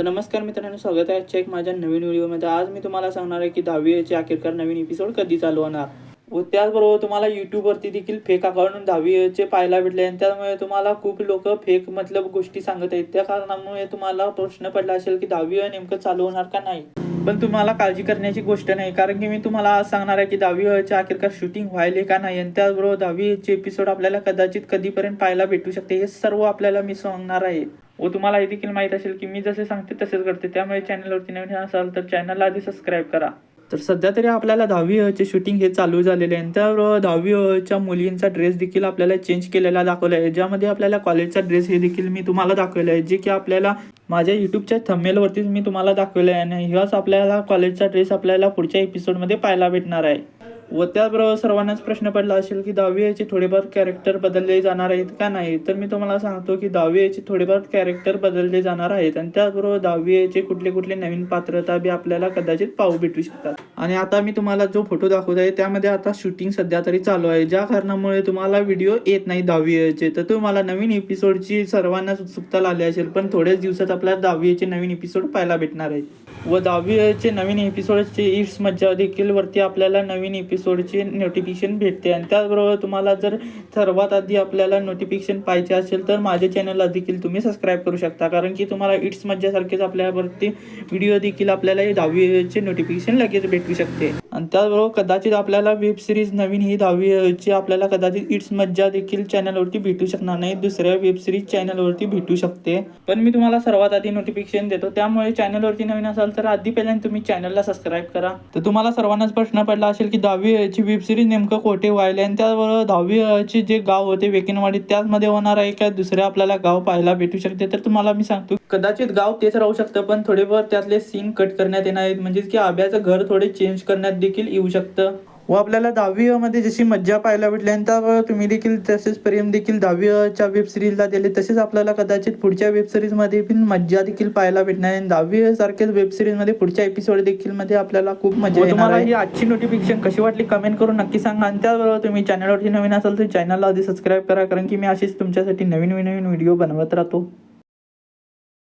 तर नमस्कार मित्रांनो, स्वागत आहे आजच्या एक माझ्या नवीन व्हिडिओमध्ये. आज मी तुम्हाला सांगणार आहे की 10वी चे अखेरकार नवीन एपिसोड कधी चालू होणार व त्याचबरोबर तुम्हाला यूट्यूबवरती देखील फेक अकाउंट 10वी चे पाहायला भेटले आणि त्यामुळे तुम्हाला खूप लोक फेक मतलब गोष्टी सांगत आहेत. त्या कारणामुळे तुम्हाला प्रश्न पडला असेल की 10वी नेमकं चालू होणार का नाही. पण तुम्हाला काळजी करण्याची गोष्ट नाही, कारण की मी तुम्हाला आज सांगणार आहे की 10वी चे अखेरकार शूटिंग व्हायले का नाही आणि त्याचबरोबर 10वी चे एपिसोड आपल्याला कदाचित कधीपर्यंत पाहायला भेटू शकते. हे सर्व आपल्याला मी सांगणार आहे व तुम्हाला हे देखील माहीत असेल की मी जसे सांगते तसेच करते. त्यामुळे चॅनलवरती नवीन असाल तर चॅनलला आधी सबस्क्राईब करा. तर सध्या तरी आपल्याला 10वी चे शूटिंग हे चालू झालेले आहे. त्याबरोबर 10वी च्या मुलींचा ड्रेस देखील आपल्याला चेंज केलेला दाखवला आहे, ज्यामध्ये आपल्याला कॉलेजचा ड्रेस हे देखील मी तुम्हाला दाखवले आहे, जे की आपल्याला माझ्या यूट्यूबच्या थंबनेलवरतीच मी तुम्हाला दाखवले आहे आणि ह्याच आपल्याला कॉलेजचा ड्रेस आपल्याला पुढच्या एपिसोडमध्ये पाहायला भेटणार आहे. व त्याचबरोबर सर्वांनाच प्रश्न पडला असेल की 10वी चे थोडेफार कॅरेक्टर बदलले जाणार आहेत का नाही. तर मी तुम्हाला सांगतो की 10वी चे थोडेफार कॅरेक्टर बदलले जाणार आहेत आणि त्याचबरोबर 10वी चे कुठले कुठले नवीन पात्रता बी आपल्याला कदाचित पाहू भेटू शकतात. आणि आता मी तुम्हाला जो फोटो दाखवत आहे त्यामध्ये आता शूटिंग सध्या तरी चालू आहे, ज्या कारणामुळे तुम्हाला व्हिडिओ येत नाही 10वी चे. तर तुम्हाला नवीन एपिसोडची सर्वांनाच उत्सुकता लागली असेल, पण थोड्याच दिवसात आपल्याला 10वी चे नवीन एपिसोड पाहायला भेटणार आहे व 10वी चे नवीन एपिसोडचे इट्स मज्जा देखील वरती आपल्याला नवीन एपिसोडचे नोटिफिकेशन भेटते. आणि त्याचबरोबर तुम्हाला जर सर्वात आधी आपल्याला नोटिफिकेशन पाहिजे असेल तर माझ्या चॅनलला देखील तुम्ही सबस्क्राईब करू शकता, कारण की तुम्हाला इट्स मज्जासारखेच आपल्यावरती व्हिडिओ देखील आपल्याला 10वी चे नोटिफिकेशन लगेच भेटू शकते. आणि त्याचबरोबर कदाचित आपल्याला वेब सिरीज नवीन ही 10वी ची आपल्याला कदाचित इट्स मज्जा देखील चॅनलवरती भेटू शकणार नाही, दुसऱ्या वेब सिरीज चॅनलवरती भेटू शकते. पण मी तुम्हाला सर्वात आधी नोटिफिकेशन देतो, त्यामुळे चॅनलवरती नवीन असाल तर आधी पहिल्यांदा तुम्ही चॅनलला सबस्क्राईब करा. तर तुम्हाला सर्वांनाच प्रश्न पडला असेल की 10वी ची वेब सिरीज नेमकं कोठे व्हायला आणि त्याचबरोबर 10वी चे जे गाव होते वेकिनवाडी त्यामध्ये होणार आहे का दुसऱ्या आपल्याला गाव पाहायला भेटू शकते. तर तुम्हाला मी सांगतो कदाचित गाव तेच राहू शकतं, पण थोडेफार त्यातले सीन कट करण्यात येणार आहेत, म्हणजे की आब्याचं घर थोडे चेंज करण्यात देखील येऊ शकतं. व आपल्याला 10वी मध्ये जशी मज्जा पाहायला भेटली आणि त्यावर तुम्ही देखील तसेच प्रेम देखील 10वी च्या वेब सिरीजला दिले, तसेच आपल्याला कदाचित पुढच्या वेब सिरीज मध्ये पण मज्जा देखील पाहायला भेटणार आहे. 10वी सारखेच वेब सिरीज मध्ये पुढच्या एपिसोड देखील मध्ये आपल्याला खूप मजा येणार. तुम्हाला ही आजची नोटिफिकेशन कशी वाटली कमेंट करून नक्की सांगा. आणि त्याचबरोबर तुम्ही चॅनलवरती नवीन असाल तर चॅनलला आधी सबस्क्राईब करा, कारण की मी अशीच तुमच्यासाठी नवीन व्हिडिओ बनवत राहतो.